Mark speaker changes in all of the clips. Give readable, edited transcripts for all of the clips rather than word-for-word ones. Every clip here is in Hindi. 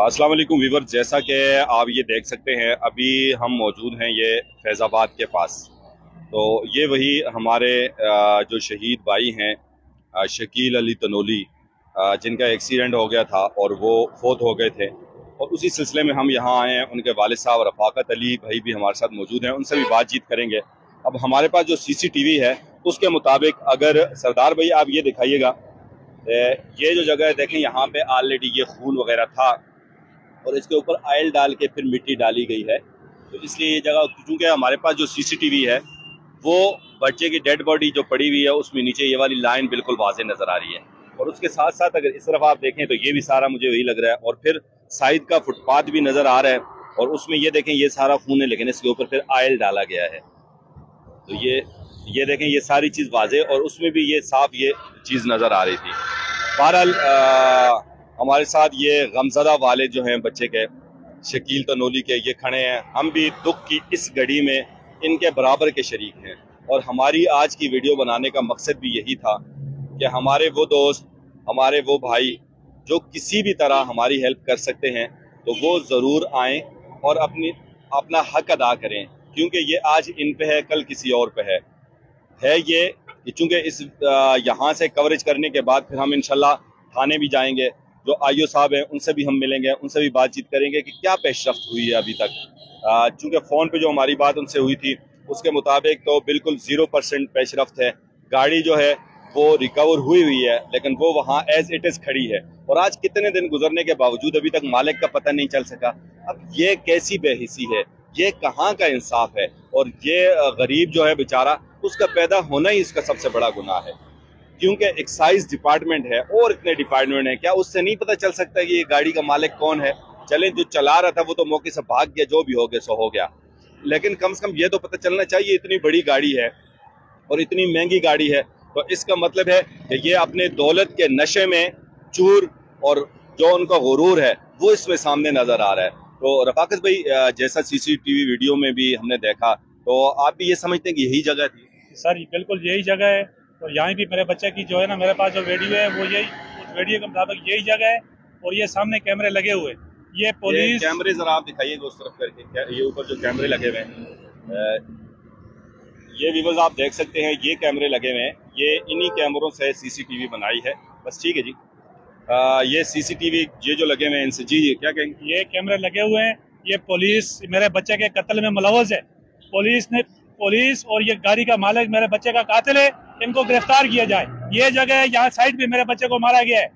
Speaker 1: अस्सलाम वालेकुम वीवर, जैसा कि आप ये देख सकते हैं अभी हम मौजूद हैं ये फैज़ाबाद के पास। तो ये वही हमारे जो शहीद भाई हैं शकील अली तनोली, जिनका एक्सीडेंट हो गया था और वो फोत हो गए थे, और उसी सिलसिले में हम यहाँ आए हैं। उनके वालिद साहब रफ़ाकत अली भाई भी हमारे साथ मौजूद हैं, उनसे भी बातचीत करेंगे। अब हमारे पास जो CCTV है उसके मुताबिक, अगर सरदार भाई आप ये दिखाइएगा, ये जो जगह है देखें, यहाँ पे ऑलरेडी ये खून वगैरह था और इसके ऊपर ऑयल डाल के फिर मिट्टी डाली गई है। तो इसलिए ये जगह, क्योंकि हमारे पास जो CCTV है वो बच्चे की डेड बॉडी जो पड़ी हुई है उसमें नीचे ये वाली लाइन बिल्कुल वाज़ेह नज़र आ रही है। और उसके साथ साथ अगर इस तरफ आप देखें तो ये भी सारा मुझे वही लग रहा है, और फिर साइड का फुटपाथ भी नज़र आ रहा है, और उसमें ये देखें ये सारा खून है, लेकिन इसके ऊपर फिर ऑयल डाला गया है। तो ये देखें ये सारी चीज़ वाज़ेह, और उसमें भी ये साफ ये चीज़ नज़र आ रही थी। बहरहाल हमारे साथ ये गमज़दा वाले जो हैं बच्चे के, शकील तनोली के, ये खड़े हैं। हम भी दुख की इस घड़ी में इनके बराबर के शरीक हैं, और हमारी आज की वीडियो बनाने का मकसद भी यही था कि हमारे वो दोस्त, हमारे वो भाई जो किसी भी तरह हमारी हेल्प कर सकते हैं तो वो ज़रूर आएँ और अपना हक अदा करें, क्योंकि ये आज इन पे है, कल किसी और पे है ये। चूँकि इस यहाँ से कवरेज करने के बाद फिर हम इंशाल्लाह थाने भी जाएंगे, जो IO साहब हैं उनसे भी हम मिलेंगे, उनसे भी बातचीत करेंगे कि क्या पेशरफ्त हुई है अभी तक। चूँकि फ़ोन पे जो हमारी बात उनसे हुई थी उसके मुताबिक तो बिल्कुल 0% पेशरफ्त है। गाड़ी जो है वो रिकवर हुई है, लेकिन वो वहाँ एज इट इज़ खड़ी है, और आज कितने दिन गुजरने के बावजूद अभी तक मालिक का पता नहीं चल सका। अब ये कैसी बेहिसी है, ये कहाँ का इंसाफ है, और ये गरीब जो है बेचारा, उसका पैदा होना ही इसका सबसे बड़ा गुनाह है। क्योंकि एक्साइज डिपार्टमेंट है और इतने डिपार्टमेंट है, क्या उससे नहीं पता चल सकता कि ये गाड़ी का मालिक कौन है? चले जो चला रहा था वो तो मौके से भाग गया, जो भी हो गया सो हो गया, लेकिन कम से कम ये तो पता चलना चाहिए। इतनी बड़ी गाड़ी है और इतनी महंगी गाड़ी है, तो इसका मतलब है कि ये अपने दौलत के नशे में चूर, और जो उनका गुरूर है वो इसमें सामने नजर आ रहा है। तो रफाकत भाई, जैसा CCTV वीडियो में भी हमने देखा, तो आप भी ये समझते हैं कि यही जगह थी?
Speaker 2: सर बिल्कुल यही जगह है, और यहाँ भी मेरे बच्चे की जो है ना, मेरे पास जो वीडियो है वो यही, उस वीडियो के मुताबिक यही जगह है, और ये सामने कैमरे लगे हुए। ये पुलिस
Speaker 1: कैमरे जरा आप दिखाइएगा उस तरफ करके, ये ऊपर जो कैमरे लगे हुए हैं, ये व्यूअर्स आप देख सकते हैं, ये कैमरे लगे हुए हैं। ये इन्हीं कैमरों से CCTV बनाई है, बस ठीक है जी। ये CCTV ये जो लगे हुए हैं इनसे, जी क्या कहेंगे?
Speaker 2: ये कैमरे लगे हुए हैं। ये पुलिस मेरे बच्चे के कत्ल में मुलव्वस है। पुलिस और ये गाड़ी का मालिक मेरे बच्चे का कातिल है, इनको गिरफ्तार किया जाए। ये जगह है, यहाँ साइड पे मेरे बच्चे को मारा गया है।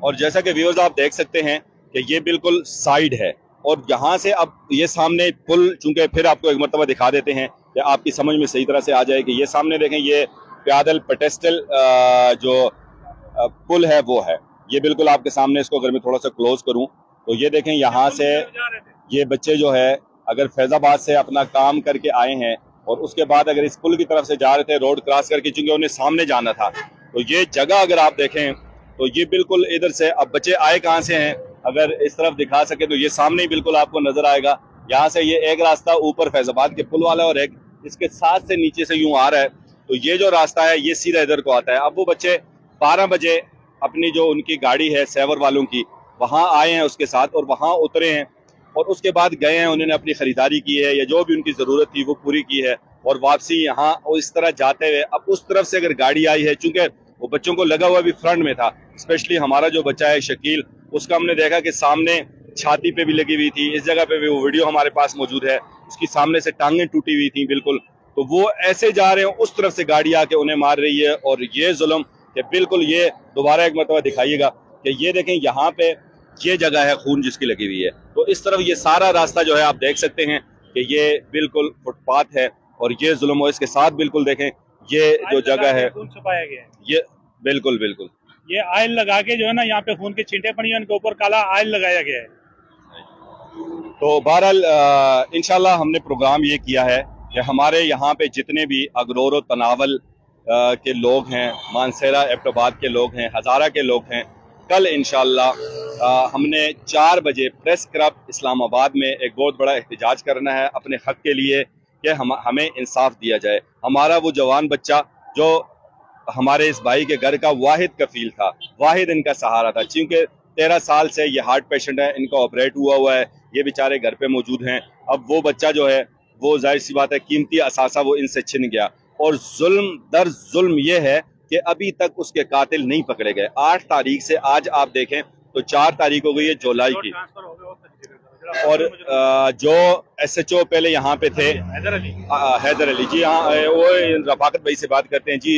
Speaker 1: और जैसा कि व्यूअर्स आप देख सकते हैं कि ये बिल्कुल साइड है, और यहाँ से अब ये सामने पुल, चूंकि फिर आपको एक मरतबा दिखा देते हैं कि आपकी समझ में सही तरह से आ जाए कि ये सामने देखें, ये प्यादल पेडेस्टल जो पुल है वो है। ये बिल्कुल आपके सामने, इसको अगर मैं थोड़ा सा क्लोज करूं तो ये देखें, यहाँ से ये बच्चे जो है अगर फैजाबाद से अपना काम करके आए हैं, और उसके बाद अगर इस पुल की तरफ से जा रहे थे रोड क्रॉस करके, चूंकि उन्हें सामने जाना था, तो ये जगह अगर आप देखें तो ये बिल्कुल इधर से, अब बच्चे आए कहाँ से हैं, अगर इस तरफ दिखा सके तो ये सामने ही बिल्कुल आपको नजर आएगा। यहाँ से ये एक रास्ता ऊपर फैजाबाद के पुल वाला, और एक इसके साथ से नीचे से यूं आ रहा है। तो ये जो रास्ता है ये सीधा इधर को आता है। अब वो बच्चे 12 बजे अपनी जो उनकी गाड़ी है सेवर वालों की, वहाँ आए हैं उसके साथ, और वहाँ उतरे हैं, और उसके बाद गए हैं, उन्होंने अपनी खरीदारी की है या जो भी उनकी ज़रूरत थी वो पूरी की है, और वापसी यहाँ और इस तरह जाते हुए अब उस तरफ से अगर गाड़ी आई है, चूंकि वो बच्चों को लगा हुआ भी फ्रंट में था, स्पेशली हमारा जो बच्चा है शकील, उसका हमने देखा कि सामने छाती पे भी लगी हुई थी। इस जगह पे भी वो वीडियो हमारे पास मौजूद है, उसकी सामने से टांगें टूटी हुई थी बिल्कुल। तो वो ऐसे जा रहे हैं, उस तरफ से गाड़ी आके उन्हें मार रही है, और ये जुल्म कि बिल्कुल, ये दोबारा एक मरतबा दिखाइएगा कि ये देखें यहाँ पे ये जगह है खून जिसकी लगी हुई है। तो इस तरफ ये सारा रास्ता जो है आप देख सकते हैं कि ये बिल्कुल फुटपाथ है, और ये जुल्म हो। इसके साथ बिल्कुल देखें ये जो जगह है
Speaker 2: छुपाया गया है, ये
Speaker 1: बिल्कुल बिल्कुल
Speaker 2: ये ऑयल लगा के जो है ना, यहाँ पे खून की छींटे पड़ी है, उनके ऊपर काला ऑयल लगाया गया है।
Speaker 1: तो बहरहाल इंशाल्लाह हमने प्रोग्राम ये किया है कि हमारे यहाँ पे जितने भी अगरोर और तनावल के लोग हैं, मानसेरा एबटाबाद के लोग हैं, हज़ारा के लोग हैं, कल इंशाल्लाह हमने 4 बजे प्रेस क्लब इस्लामाबाद में एक बहुत बड़ा एहतजाज करना है अपने हक के लिए कि हमें इंसाफ दिया जाए। हमारा वो जवान बच्चा जो हमारे इस भाई के घर का वाहिद कफील था, वाहिद इनका सहारा था, क्योंकि 13 साल से ये हार्ट पेशेंट है, इनका ऑपरेट हुआ हुआ है, ये बेचारे घर पे मौजूद हैं। अब वो बच्चा जो है वो जाहिर सी बात है कीमती असासा वो इनसे छिन गया। और जुल्म दर जुल्म ये है कि अभी तक उसके कातिल नहीं पकड़े गए। 8 तारीख से आज आप देखें तो 4 तारीख हो गई है जुलाई की। और जो SHO पहले यहाँ पे थे हैदर अली जी, हाँ वो रफाकत भाई से बात करते हैं जी।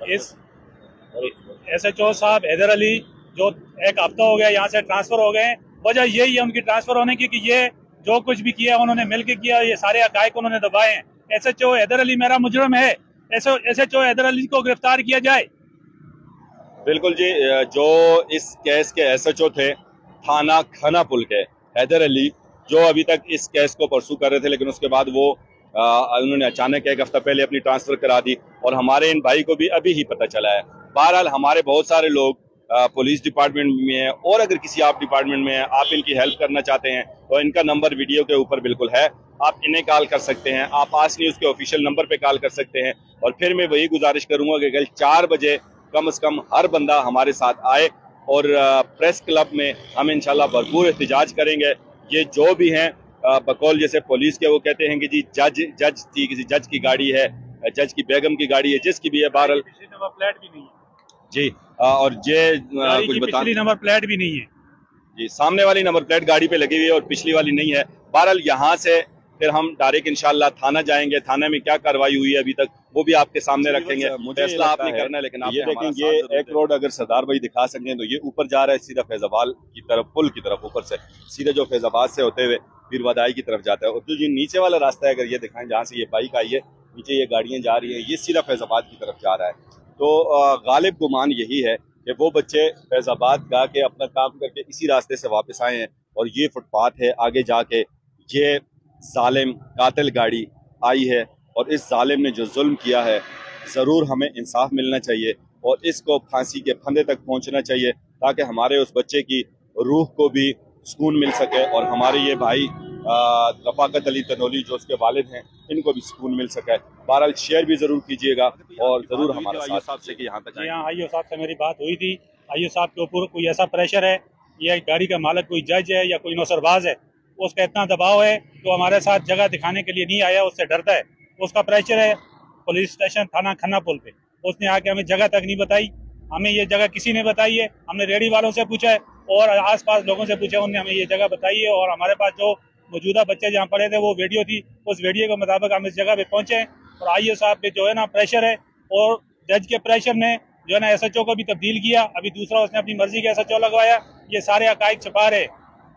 Speaker 2: इस SHO साहब हैदर अली जो एक हफ्ता हो गया यहाँ से ट्रांसफर हो गए। वजह यही है उनकी ट्रांसफर होने की कि ये जो कुछ भी किया उन्होंने मिलकर किया, ये सारे हकायक उन्होंने दबाए हैं। SHO हैदर अली मेरा मुजरम है, SHO हैदर अली को गिरफ्तार किया जाए।
Speaker 1: बिल्कुल जी, जो इस केस के SHO थे थाना खानापुल के हैदर अली, जो अभी तक इस केस को परसू कर रहे थे, लेकिन उसके बाद वो उन्होंने अचानक एक हफ्ता पहले अपनी ट्रांसफर करा दी और हमारे इन भाई को भी अभी ही पता चला है। बहरहाल हमारे बहुत सारे लोग पुलिस डिपार्टमेंट में हैं और अगर किसी आप डिपार्टमेंट में हैं, आप इनकी हेल्प करना चाहते हैं तो इनका नंबर वीडियो के ऊपर बिल्कुल है, आप इन्हें कॉल कर सकते हैं। आप आज न्यूज़ के ऑफिशियल नंबर पे कॉल कर सकते हैं। और फिर मैं वही गुजारिश करूंगा कि कल 4 बजे कम से कम हर बंदा हमारे साथ आए और प्रेस क्लब में हम इंशाल्लाह भरपूर एहतजाज करेंगे। ये जो भी हैं बकौल जैसे पुलिस के, वो कहते हैं कि जी जज थी, किसी जज की गाड़ी है, जज की बेगम की गाड़ी है, जिसकी भी है, बहरहाल
Speaker 2: नंबर प्लेट भी नहीं है
Speaker 1: जी। और ये कुछ बता,
Speaker 2: नंबर प्लेट भी नहीं है
Speaker 1: जी, सामने वाली नंबर प्लेट गाड़ी पे लगी हुई है और पिछली वाली नहीं है। बहरहाल यहाँ से फिर हम डायरेक्ट इंशाल्लाह थाना जाएंगे। थाने में क्या कार्रवाई हुई है अभी तक वो भी आपके सामने रखेंगे। फैसला आपने करना है, लेकिन ये देखें, ये एक रोड अगर सरदार भाई दिखा सकें तो ये ऊपर जा रहा है सीधा फैजाबाद की तरफ, पुल की तरफ, ऊपर से सीधे जो फैजाबाद से होते हुए पीर वदाई की तरफ जाता है। और जो नीचे वाला रास्ता है, अगर ये दिखाएं, जहाँ से ये बाइक आई है, नीचे ये गाड़ियाँ जा रही है, ये सीधा फैजाबाद की तरफ जा रहा है। तो गालिब गुमान यही है कि वो बच्चे फैजाबाद गा के अपना काम करके इसी रास्ते से वापस आए हैं और ये फुटपाथ है, आगे जाके ये जालिम कातिल गाड़ी आई है और इस जालिम ने जो जुल्म किया है, ज़रूर हमें इंसाफ मिलना चाहिए और इसको फांसी के फंदे तक पहुंचना चाहिए ताकि हमारे उस बच्चे की रूह को भी सुकून मिल सके और हमारे ये भाई रफाकत अली तनोली जो उसके वालिद हैं, इनको भी सुकून मिल सके। बहरहाल शेयर भी जरूर कीजिएगा और जरूर हमारे साथ से कि यहाँ तक।
Speaker 2: यहाँ आईओ साहब से मेरी बात हुई थी। आईओ साहब के ऊपर कोई ऐसा प्रेशर है, या गाड़ी का मालिक कोई जज है या कोई नौसरबाज है, उसका इतना दबाव है तो हमारे साथ जगह दिखाने के लिए नहीं आया, उससे डरता है। उसका प्रेशर है पुलिस स्टेशन थाना खानापुल पे, उसने आके हमें जगह तक नहीं बताई। हमें ये जगह किसी ने बताई है, हमने रेडी वालों से पूछा है और आसपास लोगों से पूछा, उन्होंने हमें ये जगह बताई है। और हमारे पास जो मौजूदा बच्चे जहाँ पड़े थे वो वीडियो थी, उस वीडियो के मुताबिक हम इस जगह पे पहुंचे हैं। और आईओ साहब पे जो है ना प्रेशर है और जज के प्रेशर ने जो है ना SHO को भी तब्दील किया, अभी दूसरा उसने अपनी मर्जी का SHO लगवाया। ये सारे हकायक छुपा रहे,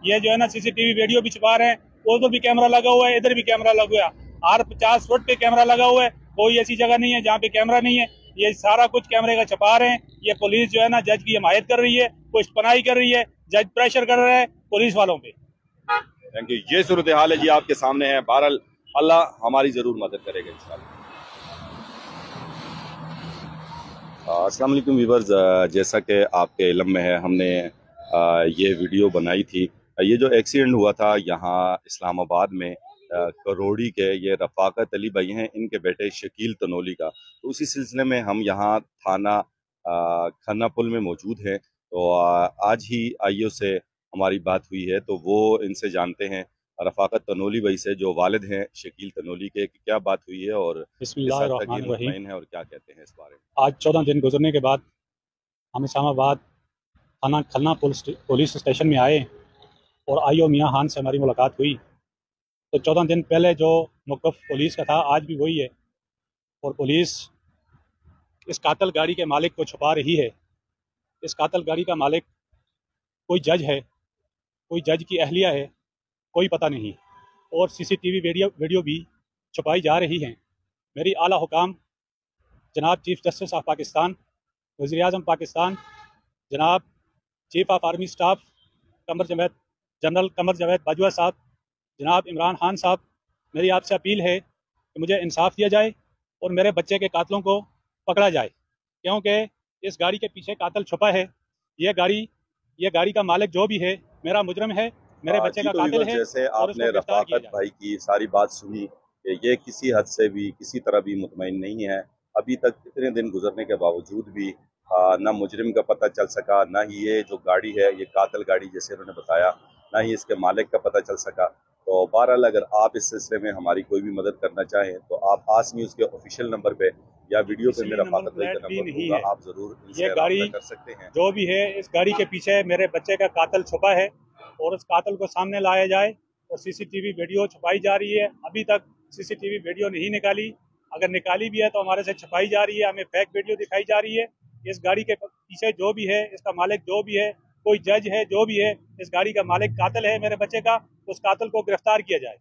Speaker 2: ये जो है ना CCTV वीडियो भी छुपा रहे हैं, उधर भी कैमरा लगा हुआ है, इधर भी कैमरा लगा हुआ है, हर 50 फुट पे कैमरा लगा हुआ है। कोई ऐसी जगह नहीं है जहाँ पे कैमरा नहीं है। ये सारा कुछ कैमरे का छुपा रहे हैं। ये पुलिस जो है ना जज की हिमायत कर रही है, कुछ पनाही कर रही है, जज प्रेशर कर रहा है पुलिस वालों पे।
Speaker 1: Thank you. ये सूरत हाल है जी, आपके सामने है। बहरहाल अल्लाह हमारी जरूर मदद करेगा इंशाल्लाह। अस्सलाम वालेकुम व्यूअर्स, जैसा कि आपके इल्म में है, हमने ये वीडियो बनाई थी। ये जो एक्सीडेंट हुआ था यहाँ इस्लामाबाद में करोड़ी के, ये रफाकत अली भाई हैं, इनके बेटे शकील तनोली का। तो उसी सिलसिले में हम यहाँ थाना खानापुल में मौजूद हैं। तो आज ही आईओ से हमारी बात हुई है, तो वो इनसे जानते हैं रफाकत तनोली भाई से, जो वालिद हैं शकील तनोली के, कि क्या बात हुई है और
Speaker 2: बिस्मिल्लाहिर्रहमानिर्रहीम
Speaker 1: है और क्या कहते हैं इस बारे में।
Speaker 2: आज 14 दिन गुजरने के बाद हम इस्लामाबाद थाना खलना पुलिस स्टेशन में आए और आईओ मियां खान से हमारी मुलाकात हुई। तो 14 दिन पहले जो मौक़िफ़ पुलिस का था, आज भी वही है। और पुलिस इस कातल गाड़ी के मालिक को छुपा रही है। इस कातल गाड़ी का मालिक कोई जज है, कोई जज की अहलिया है, कोई पता नहीं। और CCTV वीडियो भी छुपाई जा रही हैं। मेरी आला हुकाम जनाब चीफ जस्टिस ऑफ पाकिस्तान, वज़ीर आज़म पाकिस्तान, जनाब chief of army staff general Qamar Javed Bajwa साहब, जनाब इमरान खान साहब, मेरी आपसे अपील है कि मुझे इंसाफ दिया जाए और मेरे बच्चे के कातलों को पकड़ा जाए, क्योंकि इस गाड़ी के पीछे कातल छुपा है। ये गाड़ी का मालिक जो भी है मेरा मुजरम है, मेरे बच्चे का कातिल है।
Speaker 1: जैसे आपने रफाकत भाई की सारी बात सुनी कि ये किसी हद से भी किसी तरह भी मुतमईन नहीं है। अभी तक इतने दिन गुजरने के बावजूद भी ना मुजरिम का पता चल सका, ना ही ये जो गाड़ी है ये कातिल गाड़ी जैसे उन्होंने बताया, ना ही इसके मालिक का पता चल सका। तो बहरहाल अगर आप इस सिलसिले में हमारी कोई भी मदद करना चाहें तो आप आस न्यूज़ के ऑफिशियल नंबर पे या वीडियो पे मेरा फाकत भाई का नंबर होगा, आप जरूर
Speaker 2: ये गाड़ी
Speaker 1: कर सकते हैं।
Speaker 2: जो भी है, इस गाड़ी के पीछे मेरे बच्चे का कातिल छुपा है और उस कातिल को सामने लाया जाए। और सीसीटीवी वीडियो छुपाई जा रही है, अभी तक सीसीटीवी वीडियो नहीं निकाली, अगर निकाली भी है तो हमारे से छुपाई जा रही है, हमें फेक वीडियो दिखाई जा रही है। इस गाड़ी के पीछे जो भी है, इसका मालिक जो भी है, कोई जज है जो भी है, इस गाड़ी का मालिक कातिल है मेरे बच्चे का, उस कातिल को गिरफ्तार किया जाए।